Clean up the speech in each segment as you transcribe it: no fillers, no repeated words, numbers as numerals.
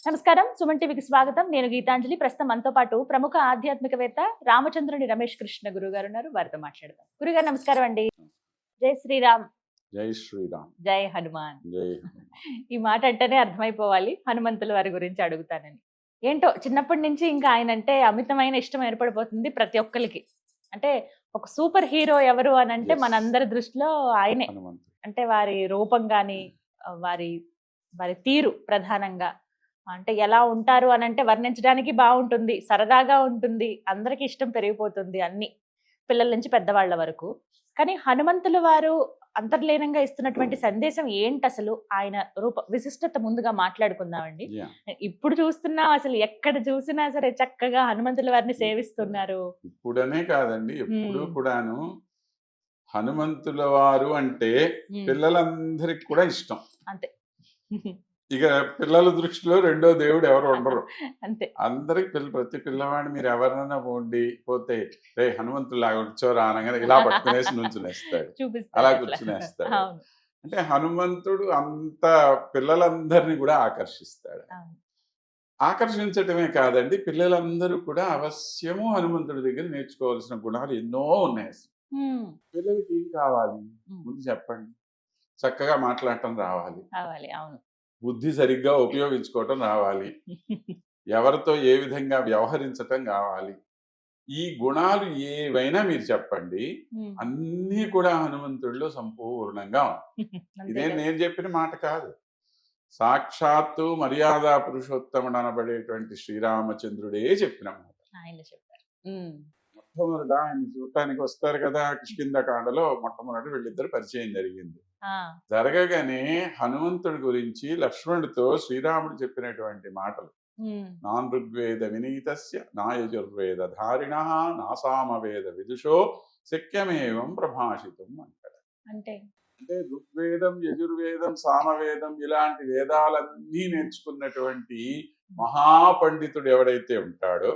నమస్కారం, సుమన్ టీవీకి స్వాగతం. నేను గీతాంజలి. ప్రస్తుతం మనతో పాటు ప్రముఖ ఆధ్యాత్మికవేత్త రామచంద్రుని రమేష్ కృష్ణ గురువు గారు ఉన్నారు. వారితో మాట్లాడదాం. గురుగారు నమస్కారం అండి. జై శ్రీరామ్. జై శ్రీరామ్. జై హనుమాన్. జై ఈ మాట అంటేనే అర్థమైపోవాలి హనుమంతుల వారి గురించి అడుగుతానని. ఏంటో చిన్నప్పటి నుంచి ఇంకా ఆయన అంటే అమితమైన ఇష్టం ఏర్పడిపోతుంది ప్రతి ఒక్కరికి. అంటే ఒక సూపర్ హీరో ఎవరు అని అంటే మనందరి దృష్టిలో ఆయనే. అంటే వారి రూపం గాని, వారి వారి తీరు ప్రధానంగా అంటే ఎలా ఉంటారు అని అంటే వర్ణించడానికి బాగుంటుంది, సరదాగా ఉంటుంది, అందరికి ఇష్టం పెరిగిపోతుంది, అన్ని పిల్లల నుంచి పెద్దవాళ్ల వరకు. కానీ హనుమంతుల వారు అంతర్లీనంగా ఇస్తున్నటువంటి సందేశం ఏంటి అసలు? ఆయన రూప విశిష్టత ముందుగా మాట్లాడుకుందామండి. ఇప్పుడు చూస్తున్నా అసలు ఎక్కడ చూసినా సరే చక్కగా హనుమంతుల వారిని సేవిస్తున్నారు. ఇప్పుడనే కాదండి, ఎప్పుడు కూడాను హనుమంతుల వారు అంటే పిల్లలందరికి కూడా ఇష్టం. అంతే. ఇక పిల్లల దృష్టిలో రెండో దేవుడు ఎవరు ఉండరు. అంతే. అందరికి ప్రతి పిల్లవాడిని మీరు ఎవరినైనా పోతే రే హనుమంతులాగా వచ్చోరా అనగానే ఇలా పట్టుకునేసి నుంచునేస్తాడు, అలా కూర్చునేస్తాడు. అంటే హనుమంతుడు అంత పిల్లలందరినీ కూడా ఆకర్షిస్తాడు. ఆకర్షించటమే కాదండి, పిల్లలందరూ కూడా అవశ్యము హనుమంతుడి దగ్గర నేర్చుకోవాల్సిన గుణాలు ఎన్నో ఉన్నాయి. పిల్లలకి ఏం కావాలి ముందు చెప్పండి? చక్కగా మాట్లాడటం రావాలి, అవును, బుద్ధి సరిగ్గా ఉపయోగించుకోవటం రావాలి, ఎవరితో ఏ విధంగా వ్యవహరించటం కావాలి. ఈ గుణాలు ఏవైనా మీరు చెప్పండి, అన్నీ కూడా హనుమంతుడిలో సంపూర్ణంగా ఉన్నాయి. ఇదే నేను చెప్పిన మాట కాదు, సాక్షాత్తు మర్యాద పురుషోత్తముడు అనబడేటువంటి శ్రీరామచంద్రుడే చెప్పిన మాట. మొట్టమొదట ఆయన చూడటానికి వస్తారు కదా, కిష్కింధకాండలో మొట్టమొదటి వీళ్ళిద్దరు పరిచయం జరిగింది. జరగగానే హనుమంతుడి గురించి లక్ష్మణుడితో శ్రీరాముడు చెప్పినటువంటి మాటలు, నాన్ ఋగ్వేద వినీతస్య నా యజుర్వేద ధారిణ నా సామవేద విదుషో శక్యమేవం ప్రభాషితం అంటాడు. అంటే ఋగ్వేదం, యజుర్వేదం, సామవేదం ఇలాంటి వేదాలన్నీ నేర్చుకున్నటువంటి మహాపండితుడు ఎవడైతే ఉంటాడో,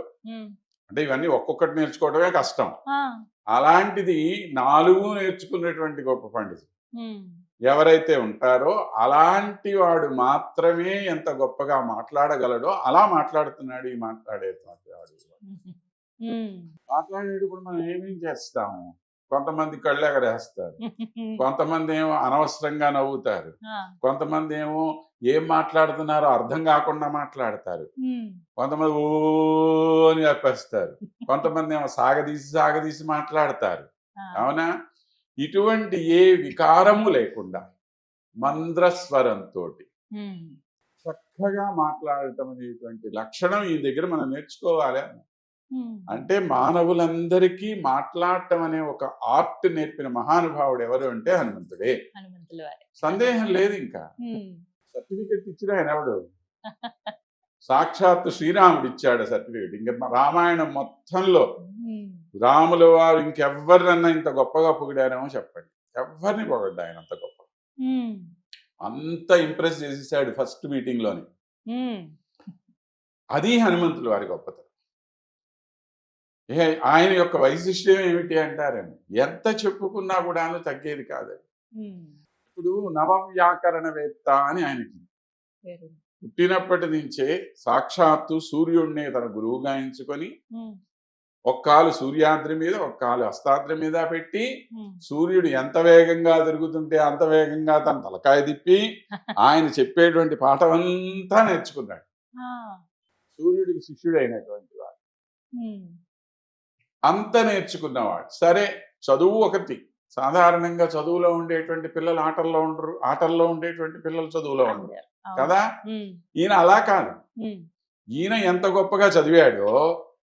అంటే ఇవన్నీ ఒక్కొక్కటి నేర్చుకోవడమే కష్టం, అలాంటిది 4 నేర్చుకున్నటువంటి గొప్ప పండితుడు ఎవరైతే ఉంటారో అలాంటి వాడు మాత్రమే ఎంత గొప్పగా మాట్లాడగలడో అలా మాట్లాడుతున్నాడు ఈ మాట్లాడేటువంటి వాడు. మాట్లాడేటప్పుడు మనం ఏమేం చేస్తాము? కొంతమంది కళ్ళు ఎగరేస్తారు, కొంతమంది ఏమో అనవసరంగా నవ్వుతారు, కొంతమంది ఏమో ఏం మాట్లాడుతున్నారో అర్థం కాకుండా మాట్లాడతారు, కొంతమంది ఓ అని చెప్పేస్తారు, కొంతమంది ఏమో సాగదీసి మాట్లాడతారు. అవునా? ఇటువంటి ఏ వికారము లేకుండా మంద్రస్వరంతో చక్కగా మాట్లాడటం అనేటువంటి లక్షణం ఈ దగ్గర మనం నేర్చుకోవాలి. అంటే మానవులందరికీ మాట్లాడటం అనే ఒక ఆర్ట్ నేర్పిన మహానుభావుడు ఎవరు అంటే హనుమంతుడే. సందేహం లేదు. ఇంకా సర్టిఫికెట్ ఇచ్చిన ఆయన ఎవడు? సాక్షాత్తు శ్రీరాముడు ఇచ్చాడు సర్టిఫికెట్. ఇంకా రామాయణం మొత్తంలో రాముల వారు ఇంకెవ్వరినన్నా ఇంత గొప్పగా పొగిడారేమో చెప్పండి. ఎవరిని పొగడ్డా ఆయన అంత గొప్ప, అంత ఇంప్రెస్ చేసేసాడు ఫస్ట్ మీటింగ్ లోని. అది హనుమంతుల వారి గొప్పతనం. ఆయన యొక్క వైశిష్ట్యం ఏమిటి అంటారని ఎంత చెప్పుకున్నా కూడాను తగ్గేది కాదండి. ఇప్పుడు నవవ్యాకరణవేత్త అని ఆయనకి పుట్టినప్పటి నుంచే సాక్షాత్తు సూర్యుడిని తన గురువుగా ఎంచుకొని ఒక్కాలు సూర్యాద్రి మీద ఒక్కాలు అస్తాద్రి మీద పెట్టి సూర్యుడు ఎంత వేగంగా తిరుగుతుంటే అంత వేగంగా తన తలకాయ తిప్పి ఆయన చెప్పేటువంటి పాఠం అంతా నేర్చుకున్నాడు. సూర్యుడికి శిష్యుడు అయినటువంటి వాడు, అంత నేర్చుకున్నవాడు. సరే, చదువు ఒకటి. సాధారణంగా చదువులో ఉండేటువంటి పిల్లలు ఆటల్లో ఉండరు, ఆటల్లో ఉండేటువంటి పిల్లలు చదువులో ఉండరు కదా. ఈయన అలా కాదు. ఈయన ఎంత గొప్పగా చదివాడో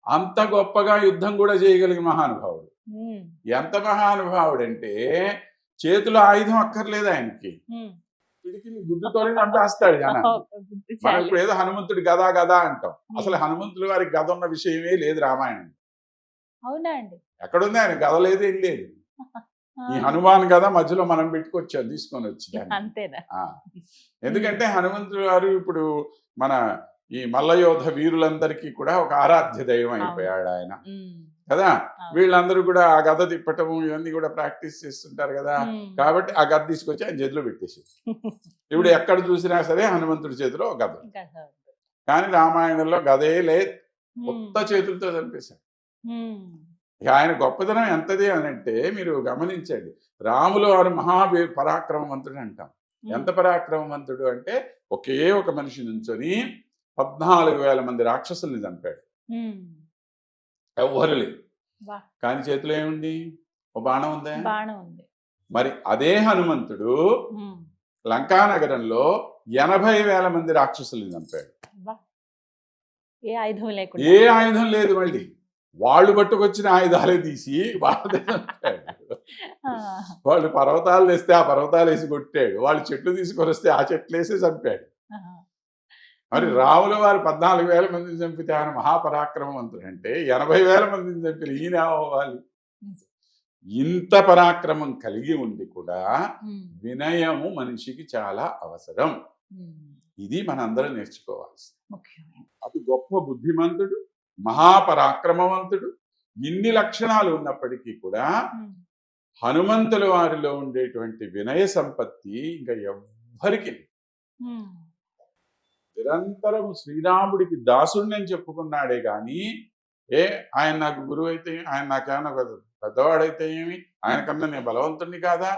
అంత గొప్పగా యుద్ధం కూడా చేయగలిగిన మహానుభావుడు. ఎంత మహానుభావుడు అంటే చేతిలో ఆయుధం అక్కర్లేదు ఆయనకి, పిడికిలి గుడ్డుతోనే చంపేస్తాడు జనం. మనం ఇప్పుడు ఏదో హనుమంతుడి గదా అంటాం, అసలు హనుమంతుడి వారికి గద ఉన్న విషయమే లేదు రామాయణం. అవునా అండి? ఎక్కడుంది? ఆయన గద లేదు, ఏం లేదు. ఈ హనుమాన్ గద మధ్యలో మనం పెట్టుకొచ్చాం, తీసుకొని వచ్చి. ఎందుకంటే హనుమంతుడు గారు ఇప్పుడు మన ఈ మల్లయోధ వీరులందరికీ కూడా ఒక ఆరాధ్య దైవం అయిపోయాడు ఆయన కదా. వీళ్ళందరూ కూడా ఆ గద తిప్పటము ఇవన్నీ కూడా ప్రాక్టీస్ చేస్తుంటారు కదా. కాబట్టి ఆ గద తీసుకొచ్చి ఆయన చేతిలో పెట్టేసి ఇప్పుడు ఎక్కడ చూసినా సరే హనుమంతుడి చేతిలో గద. కానీ రామాయణంలో గదే లేదు, కొత్త చేతులతో చంపేశాడు. ఇక ఆయన గొప్పతనం ఎంతది అని అంటే మీరు గమనించండి, రాములు వారు పరాక్రమవంతుడు అంటాం. ఎంత పరాక్రమవంతుడు అంటే ఒకే ఒక మనిషి నుంచొని 14,000 మంది రాక్షసుల్ని చంపాడు. ఎవ్వరు లేదు, కానీ చేతిలో ఏముంది? ఓ బాణం ఉందా? బాణం ఉంది. మరి అదే హనుమంతుడు లంకానగరంలో 80,000 మంది రాక్షసుల్ని చంపాడు. ఏ ఆయుధం లేకుండా. ఏ ఆయుధం లేదు, మళ్ళీ వాళ్ళు పట్టుకొచ్చిన ఆయుధాలే తీసి వాళ్ళదే చంపాడు. వాళ్ళు పర్వతాలు వేస్తే ఆ పర్వతాలు వేసి కొట్టాడు, వాళ్ళు చెట్లు తీసుకొని వస్తే ఆ చెట్లు వేసి చంపాడు. మరి రాముల వారు 14,000 మందిని చంపితే ఆయన మహాపరాక్రమవంతుడు అంటే 80,000 మందిని చంపిన ఈయన అవ్వాలి. ఇంత పరాక్రమం కలిగి ఉండి కూడా వినయము మనిషికి చాలా అవసరం. ఇది మనందరం నేర్చుకోవాల్సి. అతి గొప్ప బుద్ధిమంతుడు, మహాపరాక్రమవంతుడు, ఇన్ని లక్షణాలు ఉన్నప్పటికీ కూడా హనుమంతుల వారిలో ఉండేటువంటి వినయ సంపత్తి ఇంకా ఎవ్వరికి. నిరంతరము శ్రీరాముడికి దాసుడిని అని చెప్పుకున్నాడే గాని ఆయన నాకు గురువు అయితే, ఆయన నాకేమన్నా పెద్దవాడైతే ఏమి, ఆయన కన్నా నేను బలవంతుడిని కాదా?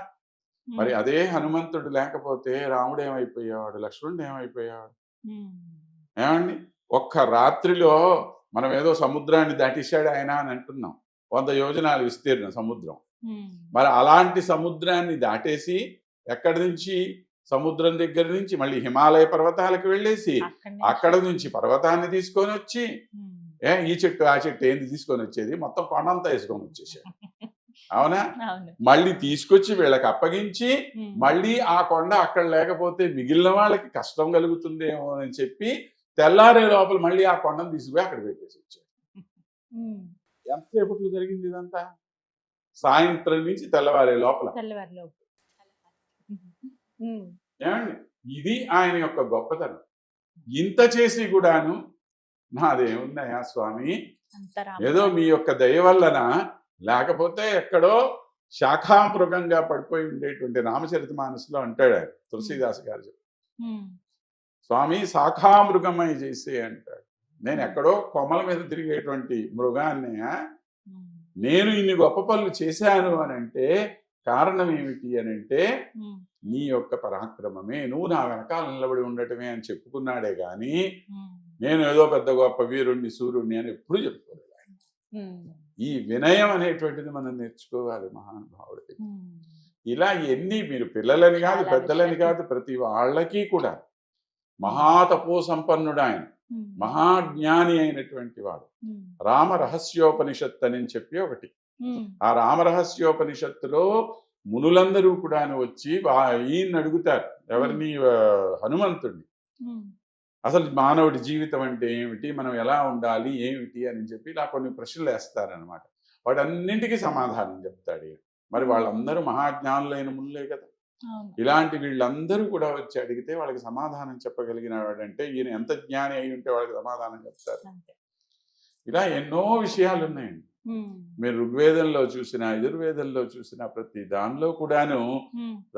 మరి అదే హనుమంతుడు లేకపోతే రాముడు ఏమైపోయేవాడు, లక్ష్మణుడు ఏమైపోయేవాడు? ఏమండి, ఒక్క రాత్రిలో మనం ఏదో సముద్రాన్ని దాటేశాడు ఆయన అని అంటున్నాం. 100 యోజనాలు విస్తీర్ణ సముద్రం. మరి అలాంటి సముద్రాన్ని దాటేసి ఎక్కడి నుంచి, సముద్రం దగ్గర నుంచి మళ్ళీ హిమాలయ పర్వతాలకు వెళ్ళేసి అక్కడ నుంచి పర్వతాన్ని తీసుకొని వచ్చి ఈ చెట్టు ఆ చెట్టు ఏంది తీసుకొని వచ్చేది, మొత్తం కొండంతా వేసుకొని వచ్చేసాడు. అవునా? మళ్ళీ తీసుకొచ్చి వీళ్ళకి అప్పగించి మళ్ళీ ఆ కొండ అక్కడ లేకపోతే మిగిలిన వాళ్ళకి కష్టం కలుగుతుందేమో అని చెప్పి తెల్లారే లోపల మళ్ళీ ఆ కొండను తీసుకుపోయి అక్కడ పెట్టేసి వచ్చాడు. ఎంతసేపట్లో జరిగింది ఇదంతా? సాయంత్రం నుంచి తెల్లవారే లోపల. ఏమండి, ఇది ఆయన యొక్క గొప్పతనం. ఇంత చేసి కూడాను నాదేమున్నాయా స్వామి, ఏదో మీ యొక్క దయ వల్లన, లేకపోతే ఎక్కడో శాఖామృగంగా పడిపోయి ఉండేటువంటి రామచరితమానసులో అంటాడు ఆయన, తులసీదాస్ గారు. స్వామి శాఖామృగమై చేసే అంటాడు. నేను ఎక్కడో కొమ్మల మీద తిరిగేటువంటి మృగాన్ని నేను ఇన్ని గొప్ప పనులు చేశాను అని అంటే కారణం ఏమిటి అని అంటే నీ యొక్క పరాక్రమమే, నువ్వు నా వెనకాల నిలబడి ఉండటమే అని చెప్పుకున్నాడే గాని నేను ఏదో పెద్ద గొప్ప వీరుణ్ణి సూర్యుణ్ణి అని ఎప్పుడు చెప్పుకోలేదు. ఈ వినయం అనేటువంటిది మనం నేర్చుకోవాలి మహానుభావుడికి. ఇలా ఎన్ని, మీరు పిల్లలని కాదు పెద్దలని కాదు, ప్రతి వాళ్ళకి కూడా మహాతపో సంపన్నుడు ఆయన, మహాజ్ఞాని అయినటువంటి వాడు. రామ రహస్యోపనిషత్తు అని చెప్పి ఒకటి, ఆ రామరహస్యోపనిషత్తులో మునులందరూ కూడా వచ్చి ఈయన్ని అడుగుతారు, ఎవరిని, హనుమంతుడిని, అసలు మానవుడి జీవితం అంటే ఏమిటి, మనం ఎలా ఉండాలి ఏమిటి అని చెప్పి ఇలా కొన్ని ప్రశ్నలు వేస్తారనమాట. వాటన్నింటికీ సమాధానం చెప్తాడు. మరి వాళ్ళందరూ మహాజ్ఞానులైన మునులే కదా. ఇలాంటి వీళ్ళందరూ కూడా వచ్చి అడిగితే వాళ్ళకి సమాధానం చెప్పగలిగిన వాడంటే ఈయన ఎంత జ్ఞాని అయి ఉంటే వాళ్ళకి సమాధానం చెప్తారు. ఇలా ఎన్నో విషయాలు ఉన్నాయండి. మీరు ఋగ్వేదంలో చూసినా యజుర్వేదంలో చూసినా ప్రతి దానిలో కూడాను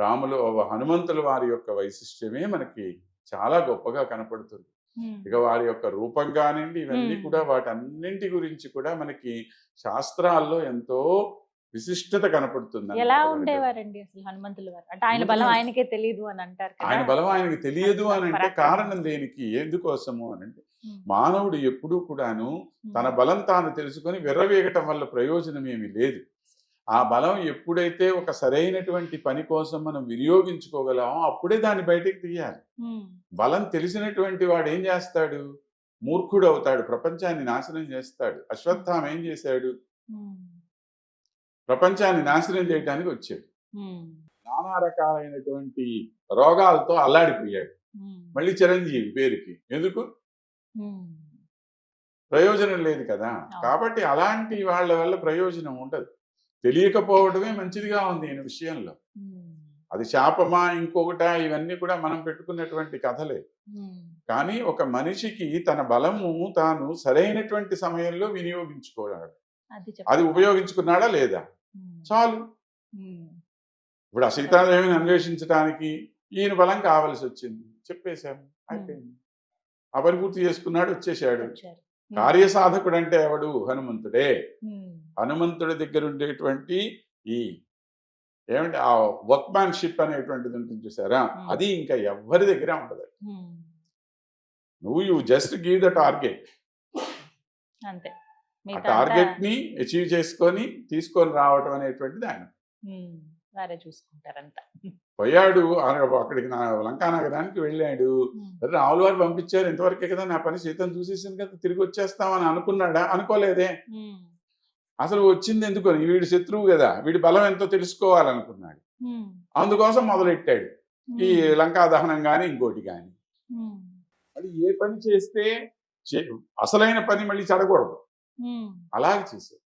రాములు హనుమంతుల వారి యొక్క వైశిష్ట్యమే మనకి చాలా గొప్పగా కనపడుతుంది. ఇక వారి యొక్క రూపం కానివ్వండి, ఇవన్నీ కూడా వాటన్నింటి గురించి కూడా మనకి శాస్త్రాల్లో ఎంతో విశిష్టత కనపడుతుంది. ఎలా ఉండేవారండి అసలు హనుమంతుల వారు? అంటే ఆయన బలం ఆయనకే తెలియదు అని అంటారు. ఆయన బలం ఆయనకి తెలియదు అని అంటే కారణం దేనికి, ఎందుకోసము అని అంటే మానవుడు ఎప్పుడూ కూడాను తన బలం తాను తెలుసుకొని విర్రవీగటం వల్ల ప్రయోజనం ఏమీ లేదు. ఆ బలం ఎప్పుడైతే ఒక సరైనటువంటి పని కోసం మనం వినియోగించుకోగలమో అప్పుడే దాన్ని బయటికి తీయాలి. బలం తెలిసినటువంటి వాడు ఏం చేస్తాడు? మూర్ఖుడు అవుతాడు, ప్రపంచాన్ని నాశనం చేస్తాడు. అశ్వత్థామ ఏం చేశాడు? ప్రపంచాన్ని నాశనం చేయడానికి వచ్చాడు. నానా రకాలైనటువంటి రోగాలతో అల్లాడిపోయాడు. మళ్ళీ చిరంజీవి పేరుకి, ఎందుకు? ప్రయోజనం లేదు కదా. కాబట్టి అలాంటి వాళ్ళ వల్ల ప్రయోజనం ఉండదు. తెలియకపోవడమే మంచిదిగా ఉంది ఈయన విషయంలో. అది శాపమా ఇంకొకట, ఇవన్నీ కూడా మనం పెట్టుకున్నటువంటి కథలే. కానీ ఒక మనిషికి తన బలము తాను సరైనటువంటి సమయంలో వినియోగించుకోవాలి. అది ఉపయోగించుకున్నాడా లేదా చాలు. ఇప్పుడు ఆ సీతాదేవిని అన్వేషించడానికి ఈయన బలం కావలసి వచ్చింది, చెప్పేశాము, అయిపోయింది. ఆ పని పూర్తి చేసుకున్నాడు, వచ్చేసాడు. వచ్చారు. కార్యసాధకుడు అంటే ఎవడు? హనుమంతుడే. ఉమ్, హనుమంతుడి దగ్గర ఉండేటువంటి ఈ ఏమంటే ఆ వర్క్మ్యాన్షిప్ అనేటువంటిది ఉంటుంది చూసారా, అది ఇంకా ఎవరి దగ్గర ఉండదు. Um, you just give the target, అంతే. ఆ మిగతా టార్గెట్ ని అచీవ్ చేసుకొని తీసుకొని రావటం అనేటువంటిది ఆయన. వారే చూసుకుంటారంట. పోయాడు అక్కడికి లంకా నగరానికి వెళ్ళాడు. రాముల వారు పంపించారు, ఇంతవరకే కదా నా పని, సీతను చూసేసాను కదా, తిరిగి వచ్చేస్తామని అనుకున్నాడా? అనుకోలేదే. అసలు వచ్చింది ఎందుకని? వీడి శత్రువు కదా, వీడి బలం ఎంతో తెలుసుకోవాలనుకున్నాడు. అందుకోసం మొదలెట్టాడు ఈ లంకా దహనం కానీ ఇంకోటి కానీ. అది ఏ పని చేస్తే అసలైన పని మళ్ళీ చెడకూడదు, అలాగే చేశాడు.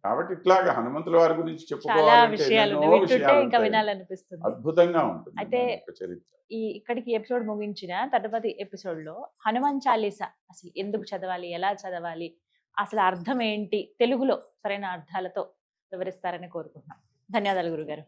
కాబట్టి ఇట్లాగా హనుమంతుల వారి గురించి చాలా చెప్పుకోవాలంటే విషయాలు ఎన్నో వింటుంటే విషయాలు ఇంకా ఉంటాయి. వినాలనిపిస్తుంది. అద్భుతంగా ఉంటుంది అయితే ఆయన యొక్క చరిత్ర. ఇక్కడికి ఎపిసోడ్ ముగించిన తర్వాతి ఎపిసోడ్ లో హనుమాన్ చాలీసా అసలు ఎందుకు చదవాలి, ఎలా చదవాలి, అసలు అర్థం ఏంటి, తెలుగులో సరైన అర్థాలతో వివరిస్తారని కోరుకుంటున్నాం. ధన్యవాదాలు గురుగారు.